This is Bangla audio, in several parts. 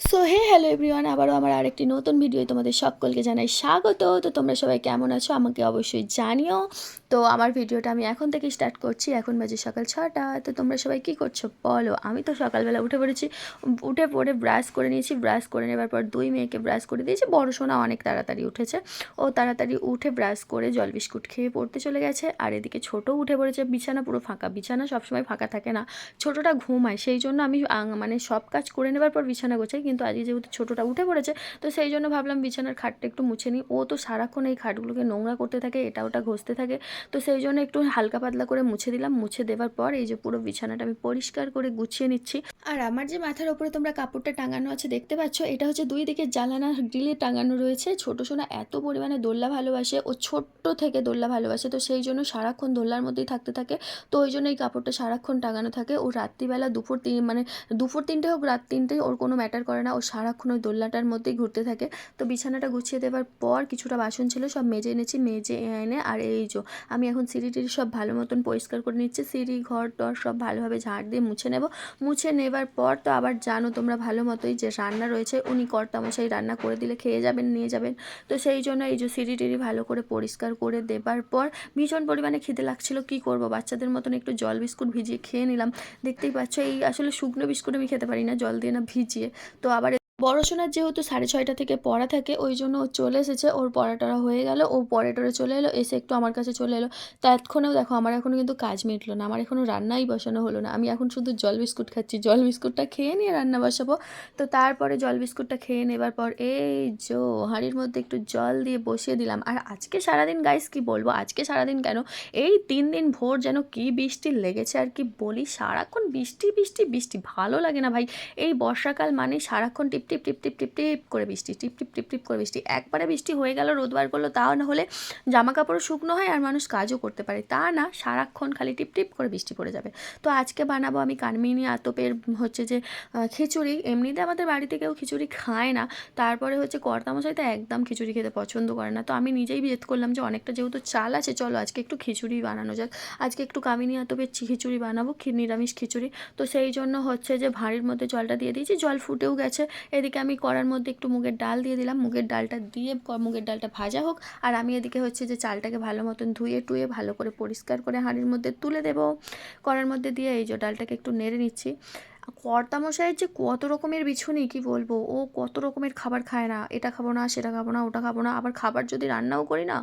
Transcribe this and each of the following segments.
সো হ্যালো এভরিওয়ান, আবারও আমার আরেকটি নতুন ভিডিও তোমাদের সকলকে জানাই স্বাগত। তো তোমরা সবাই কেমন আছো আমাকে অবশ্যই জানিও। তো আমার ভিডিওটা আমি এখন থেকে স্টার্ট করছি। এখন বাজে সকাল 6টা। তো তোমরা সবাই কি করছো বলো? আমি তো সকালবেলা উঠে পড়েছি। উঠে পড়ে ব্রাশ করে নিয়েছি। ব্রাশ করে নেবার পর দুই মেয়েকে ব্রাশ করে দিয়েছি। বড় সোনা অনেক তাড়াতাড়ি উঠেছে। ও তাড়াতাড়ি উঠে ব্রাশ করে জল বিস্কুট খেয়ে পড়তে চলে গেছে। আর এদিকে ছোটো উঠে পড়েছে। বিছানা পুরো ফাঁকা। বিছানা সবসময় ফাঁকা থাকে না, ছোটোটা ঘুমায়, সেই জন্য আমি মানে সব কাজ করে নেবার পর বিছানা গোছাই। কিন্তু আজকে যেহেতু ছোটোটা উঠে পড়েছে, তো সেই জন্য ভাবলাম বিছানার খাটটা একটু মুছে নিই। ও তো সারাক্ষণ এই খাটগুলোকে নোংরা করতে থাকে, এটা ওটা ঘষতে থাকে। তো সেই জন্য একটু হালকা পাতলা করে মুছে দিলাম। মুছে দেওয়ার পর এই যে পুরো বিছানাটা আমি পরিষ্কার করে গুছিয়ে নিচ্ছি। আর আমার যে মাথার ওপরে তোমরা কাপড়টা টাঙানো আছে দেখতে পাচ্ছ, এটা হচ্ছে দুই দিকে জানালা গ্রিলে টাঙানো রয়েছে। ছোটো সোনা এত পরিমাণে দোলনা ভালোবাসে, ও ছোট্ট থেকে দোলনা ভালোবাসে, তো সেই জন্য সারাক্ষণ দোলনার মধ্যেই থাকতে থাকে। তো ওই জন্য এই কাপড়টা সারাক্ষণ টাঙানো থাকে। ও রাত্রিবেলা দুপুর 3টে হোক রাত 3টে, ওর কোনো ম্যাটার করে না। ও সারাক্ষণ ওই দোলনাটার মধ্যেই ঘুরতে থাকে। তো বিছানাটা গুছিয়ে দেওয়ার পর কিছুটা বাসন ছিল, সব মেজে এনেছি। মেজে এনে আর এই যে আমি এখন সিঁড়ি টিড়ি সব ভালো মতন পরিষ্কার করে নিচ্ছি। সিঁড়ি ঘর টর সব ভালোভাবে ঝাড় দিয়ে মুছে নেব। মুছে নেবার পর তো আবার জানো তোমরা ভালো মতোই যে রান্না রয়েছে, উনি কর্তামশাই রান্না করে দিলে খেয়ে যাবেন, নিয়ে যাবেন। তো সেই জন্য এই যে সিঁড়ি টিড়ি ভালো করে পরিষ্কার করে দেবার পর ভীষণ পরিমাণে খিদে লাগছিল, কি করব, বাচ্চাদের মতন একটু জল বিস্কুট ভিজিয়ে খেয়ে নিলাম। দেখতেই পাচ্ছ, এই আসলে শুকনো বিস্কুট আমি খেতে পারি না, জল দিয়ে না ভিজিয়ে। তো আবার বড় যেহেতু 6:30 থেকে পড়া থাকে, ওই জন্য ও চলে এসেছে। ওর পড়াটা হয়ে গেল, ও পড়ে টরে চলে এলো, এসে একটু আমার কাছে চলে এলো। তা এতক্ষণেও দেখো আমার এখনও কিন্তু কাজ মিটলো না, আমার এখনও রান্নাই বসানো হলো না। আমি এখন শুধু জল বিস্কুট খাচ্ছি। জল বিস্কুটটা খেয়ে নিয়ে রান্না বসাবো। তো তারপরে জল বিস্কুটটা খেয়ে নেবার পর এই যে হাঁড়ির মধ্যে একটু জল দিয়ে বসিয়ে দিলাম। আর আজকে সারাদিন গাইস কি বলবো, আজকে সারাদিন কেন, এই 3 দিন ভোর যেন কি বৃষ্টি লেগেছে আর কি বলি। সারাক্ষণ বৃষ্টি বৃষ্টি বৃষ্টি, ভালো লাগে না ভাই। এই বর্ষাকাল মানে সারাক্ষণ টিপ টিপ টিপ টিপ টিপ টিপ করে বৃষ্টি, টিপ টিপ টিপ টিপ করে বৃষ্টি। একবারে বৃষ্টি হয়ে গেল, রোদ বার করলো, তা না হলে জামা কাপড় শুকনো হয় আর মানুষ কাজও করতে পারে। তা না, সারাক্ষণ খালি টিপ টিপ করে বৃষ্টি পড়ে যাবে। তো আজকে বানাবো আমি কানমিনি আতপের হচ্ছে যে খিচুড়ি। এমনিতে আমাদের বাড়িতে কেউ খিচুড়ি খায় না। তারপরে হচ্ছে কর্তামশাই তো একদম খিচুড়ি খেতে পছন্দ করে না। তো আমি নিজেই জেদ করলাম যে অনেকটা যেহেতু চাল আছে, চলো আজকে একটু খিচুড়ি বানানো যাক। আজকে একটু কামিনী আতপের খিচুড়ি বানাবো, নিরামিষ খিচুড়ি। তো সেই জন্য হচ্ছে যে ভাঁড়ির মধ্যে জলটা দিয়ে দিয়েছি, জল ফুটেও গেছে। এদিকে আমি কড়ার মধ্যে একটু মুগের ডাল দিয়ে দিলাম। মুগের ডালটা দিয়ে মুগের ডালটা ভাজা হোক। আর আমি এদিকে হচ্ছে যে চালটাকে ভালো মতন ধুয়ে টুয়ে ভালো করে পরিষ্কার করে হাঁড়ির মধ্যে তুলে দেবো। কড়ার মধ্যে দিয়ে এই যে ডালটাকে একটু নেড়ে নিচ্ছি। কর্তামশাইয়ের যে কত রকমের বিছুনি, কি বলবো, ও কত রকমের খাবার খায় না, এটা খাবো না, সেটা খাবো না, ওটা খাবো না। আবার খাবার যদি রান্নাও করি না,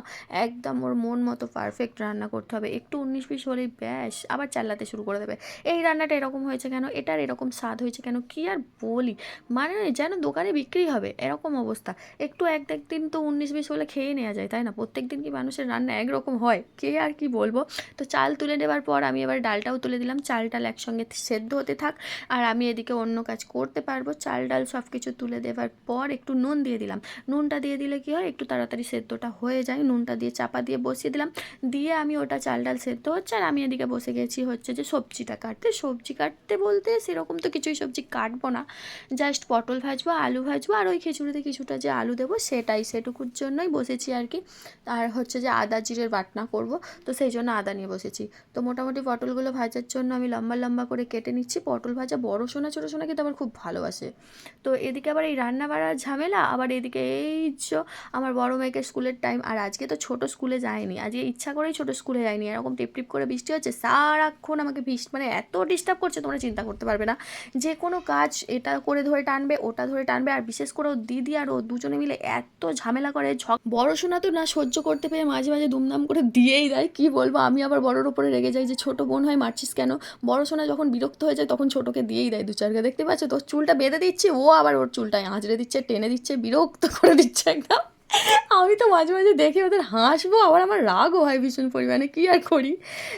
একদম ওর মন মতো পারফেক্ট রান্না করতে হবে। একটু 19-20 হলেই ব্যাস আবার চাল্লাতে শুরু করে দেবে। এই রান্নাটা এরকম হয়েছে কেন, এটার এরকম স্বাদ হয়েছে কেন, কি আর বলি, মানে যেন দোকানে বিক্রি হবে এরকম অবস্থা। একটু একদিন তো 19-20 হলে খেয়ে নেওয়া যায়, তাই না? প্রত্যেক দিন কি মানুষের রান্না একরকম হয়? কে আর কি বলবো। তো চাল তুলে নেবার পর আমি এবার ডালটাও তুলে দিলাম। চাল টাল একসঙ্গে সেদ্ধ হতে থাক, আর আমি এদিকে অন্য কাজ করতে পারবো। চাল ডাল সব কিছু তুলে দেওয়ার পর একটু নুন দিয়ে দিলাম। নুনটা দিয়ে দিলে কি হয়, একটু তাড়াতাড়ি সেদ্ধটা হয়ে যায়। নুনটা দিয়ে চাপা দিয়ে বসিয়ে দিলাম। দিয়ে আমি ওটা চাল ডাল সেদ্ধ হচ্ছে, আর আমি এদিকে বসে গেছি হচ্ছে যে সবজিটা কাটতে। সবজি কাটতে বলতে সেরকম তো কিছুই সবজি কাটবো না, জাস্ট পটল ভাজবো, আলু ভাজবো, আর ওই খিচুড়িতে কিছুটা যে আলু দেবো সেটুকুর জন্যই বসেছি আর কি। আর হচ্ছে যে আদা জিরের বাটনা করব, তো সেই জন্য আদা নিয়ে বসেছি। তো মোটামুটি পটলগুলো ভাজার জন্য আমি লম্বা লম্বা করে কেটে নিচ্ছি। পটল ভাজা বড় সোনা ছোটো সোনা কিন্তু আমার খুব ভালোবাসে। তো এদিকে আবার এই রান্না বাড়ার ঝামেলা, আবার এদিকে এই যে আমার বড় মেয়েকে স্কুলের টাইম। আর আজকে তো ছোট স্কুলে যায়নি, আজকে ইচ্ছা করেই ছোট স্কুলে যায়নি। এরকম টিপ টিপ করে বৃষ্টি হচ্ছে, সারাক্ষণ আমাকে বৃষ্টি মানে এত ডিস্টার্ব করছে তোমরা চিন্তা করতে পারবে না। যে কোনো কাজ এটা করে ধরে টানবে, ওটা ধরে টানবে। আর বিশেষ করে ও দিদি আর ও দুজনে মিলে এত ঝামেলা করে। বড় সোনা তো না সহ্য করতে পেরে মাঝে মাঝে দুমদাম করে দিয়েই দেয়, কি বলবো। আমি আবার বড়োর ওপরে রেগে যাই যে ছোট বোন হয় মারছিস কেন। বড় সোনা যখন বিরক্ত হয়ে যায় তখন ছোটোকে দিয়েই দেয় 2-4 দেখতে পাচ্ছ, তোর চুলটা বেঁধে দিচ্ছি, ও আবার ওর চুলটায় আঁচড়ে দিচ্ছে, টেনে দিচ্ছে, বিরক্ত করে দিচ্ছে একদম। আমি তো মাঝে মাঝে দেখে ওদের হাসবো, আবার আমার রাগও হয় ভীষণ পরিমাণে, কী আর করি।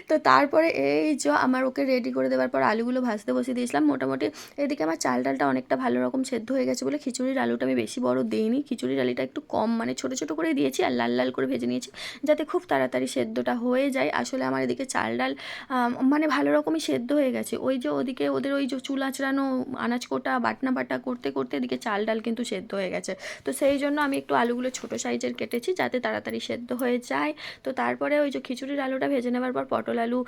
তো তারপরে এই যে আমার ওকে রেডি করে দেওয়ার পর আলুগুলো ভাজতে বসিয়ে দিয়েছিলাম। মোটামুটি এদিকে আমার চাল ডালটা অনেকটা ভালো রকম সেদ্ধ হয়ে গেছে বলে খিচুড়ির আলুটা আমি বেশি বড় দিইনি। খিচুড়ির আলুটা একটু কম মানে ছোটো ছোটো করে দিয়েছি, আর লাল লাল করে ভেজে নিয়েছি যাতে খুব তাড়াতাড়ি সেদ্ধটা হয়ে যায়। আসলে আমার এদিকে চাল ডাল মানে ভালো রকমই সেদ্ধ হয়ে গেছে। ওই যে ওদিকে ওদের ওই যে চুল আঁচড়ানো, আনাজ কোটা, বাটনা বাটা করতে করতে এদিকে চাল ডাল কিন্তু সেদ্ধ হয়ে গেছে। তো সেই জন্য আমি একটু আলুগুলো ছোটো সাইজের কেটেছি যাতে তাড়াতাড়ি সেদ্ধ হয়ে যায়। তো তারপরে ওই যে খিচুড়ির আলুটা ভেজে নেওয়ার পর পটল আলু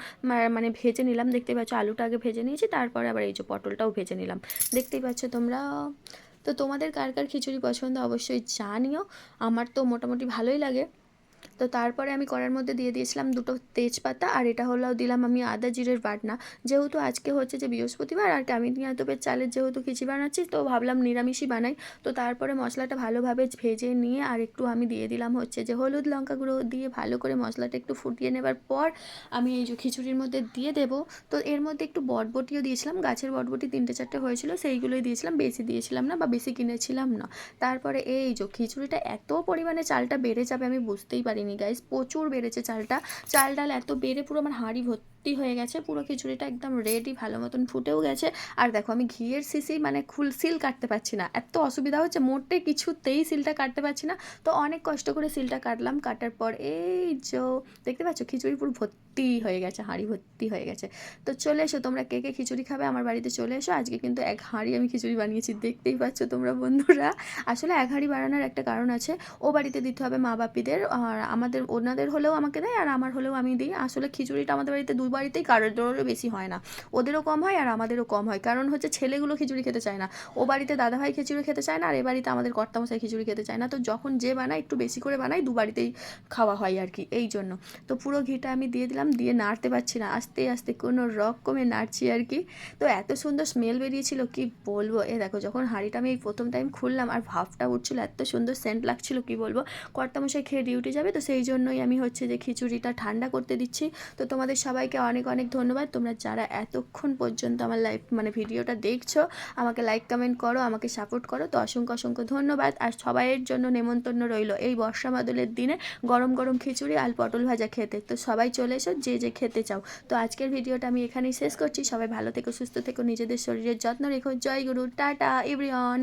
মানে ভেজে নিলাম। দেখতেই পাচ্ছ আলুটা আগে ভেজে নিয়েছি, তারপরে আবার এই যে পটলটাও ভেজে নিলাম, দেখতেই পাচ্ছ তোমরা। তো তোমাদের কার কার খিচুড়ি পছন্দ অবশ্যই জানিও। আমার তো মোটামুটি ভালোই লাগে। তো তারপরে আমি কড়ার মধ্যে দিয়ে দিয়েছিলাম দুটো তেজপাতা, আর এটা হলো দিলাম আমি আদা জিরের বাটনা। যেহেতু আজকে হচ্ছে যে বৃহস্পতিবার আর কামিনী আতপের চালের যেহেতু খিচুড়ি বানাচ্ছি, তো ভাবলাম নিরামিষই বানাই। তো তারপরে মশলাটা ভালোভাবে ভেজে নিয়ে আর একটু আমি দিয়ে দিলাম হচ্ছে যে হলুদ লঙ্কা গুঁড়ো দিয়ে ভালো করে মশলাটা একটু ফুটিয়ে নেবার পর আমি এই যে খিচুড়ির মধ্যে দিয়ে দেবো। তো এর মধ্যে একটু বটবটিও দিয়েছিলাম, গাছের বটবটি 3-4টে হয়েছিল, সেইগুলোই দিয়েছিলাম, বেশি দিয়েছিলাম না বা বেশি কিনেছিলাম না। তারপরে এই যে খিচুড়িটা এত পরিমাণে চালটা বেড়ে যাবে আমি বুঝতেই পারিনি গাইস, প্রচুর বেড়েছে চালটা। চাল ডাল এত বেড়ে পুরো আমার হাঁড়ি ভর্তি হয়ে গেছে, পুরো খিচুড়িটা একদম রেডি, ভালো মতন ফুটেও গেছে। আর দেখো আমি ঘিয়ের শিশি মানে সিল কাটতে পারছি না, এত অসুবিধা হচ্ছে, মোটে কিছুতেই সিলটা কাটতে পারছি না। তো অনেক কষ্ট করে সিলটা কাটলাম, কাটার পর এই যে দেখতে পাচ্ছ খিচুড়ি পুরো ভর্তি হয়ে গেছে, হাঁড়ি ভর্তি হয়ে গেছে। তো চলে এসো তোমরা, কে কে খিচুড়ি খাবে আমার বাড়িতে চলে এসো। আজকে কিন্তু 1 হাঁড়ি আমি খিচুড়ি বানিয়েছি, দেখতেই পাচ্ছ তোমরা বন্ধুরা। আসলে 1 হাঁড়ি বানানোর একটা কারণ আছে, ও বাড়িতে দিতে হবে মা বাপিদের, আর আমাদের ওনাদের হলেও আমাকে দেয় আর আমার হলেও আমি দিই। আসলে খিচুড়িটা আমাদের বাড়িতে দুই বাড়িতেই কারোর বেশি হয় না, ওদেরও কম হয় আর আমাদেরও কম হয়, কারণ হচ্ছে ছেলেগুলো খিচুড়ি খেতে চায় না। ও বাড়িতে দাদাভাই খিচুড়ি খেতে চায় না, আর এ বাড়িতে আমাদের কর্তামশাই খিচুড়ি খেতে চায় না। তো যখন যে বানায় একটু বেশি করে বানাই, দু বাড়িতেই খাওয়া হয় আর কি, এই জন্য। তো পুরো ঘিটা আমি দিয়ে দিলাম, দিয়ে নাড়তে পারছি না, আস্তে আস্তে কোনো রকমে নাড়ছি আর কি। তো এত সুন্দর স্মেল বেরিয়েছিল কি বলবো। এ দেখো যখন হাঁড়িটা আমি এই প্রথম টাইম খুললাম আর ভাপটা উঠছিল, এত সুন্দর সেন্ট লাগছিল কি বলবো। কর্তামশাই খেয়ে ডিউটি যাবে, তো সেই জন্যই আমি হচ্ছে যে খিচুড়িটা ঠান্ডা করতে দিচ্ছি। তো তোমাদের সবাইকে অনেক অনেক ধন্যবাদ, তোমরা যারা এতক্ষণ পর্যন্ত আমার ভিডিওটা দেখছো, আমাকে লাইক কমেন্ট করো, আমাকে সাপোর্ট করো, তো অসংখ্য অসংখ্য ধন্যবাদ। আর সবাইয়ের জন্য নেমন্তন্ন রইল এই বর্ষা বাদলের দিনে গরম গরম খিচুড়ি আর পটল ভাজা খেতে। তো সবাই চলে এসো যে যে খেতে চাও। তো আজকের ভিডিওটা আমি এখানেই শেষ করছি। সবাই ভালো থেকো, সুস্থ থেকো, নিজেদের শরীরের যত্ন রেখো। জয় গুরু, টাটা এভরিওয়ান।